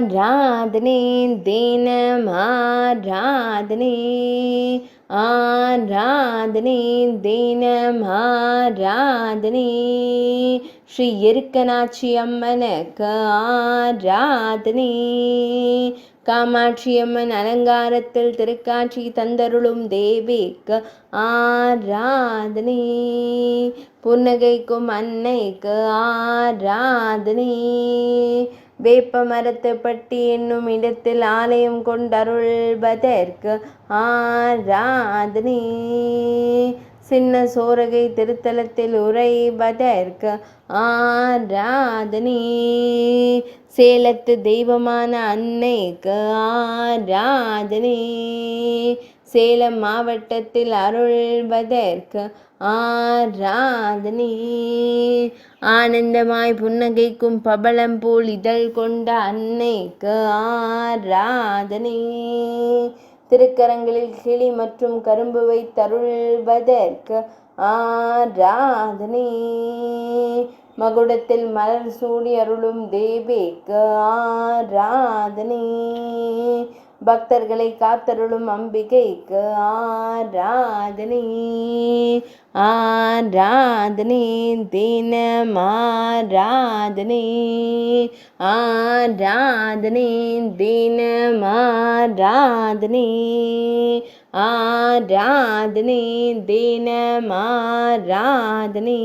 ஆராதனை தினம் ஆராதனை ஆராதனை தினம் ஆராதனை ஸ்ரீ எருக்கனாட்சி அம்மனுக்கு ஆராதனை காமாட்சி அம்மன் அலங்காரத்தில் திருக்காட்சி தந்தருளும் தேவிக்கு ஆராதனை புன்னகைக்கும் அன்னைக்கு ஆராதனை வேப்ப மரத்துப்பட்டி என்னும் இடத்தில் ஆலயம் கொண்டருள்வதற்கு ஆராதனை சின்ன சோரகை திருத்தலத்தில் உறைவதற்கு ஆராதனை சேலத்து தெய்வமான அன்னைக்கு ஆராதனை சேலம் மாவட்டத்தில் அருள்வதற்கு ஆராதனை ஆனந்தமாய் புன்னகைக்கும் பபளம் போல் இதழ் கொண்ட அன்னைக்கு ஆராதனை திருக்கரங்களில் கிளி மற்றும் கரும்பு வைத்தருள்வதற்கு ஆராதனை மகுடத்தில் மலர் சூடி அருளும் தேவிக்கு ஆராதனை பக்தர்களை காத்தருளும் அம்பிகைக்கு ஆராதனை ஆராதனை தினம் ஆராதனை ஆராதனை தினம் ஆராதனை ஆராதனை தினம் ஆராதனை.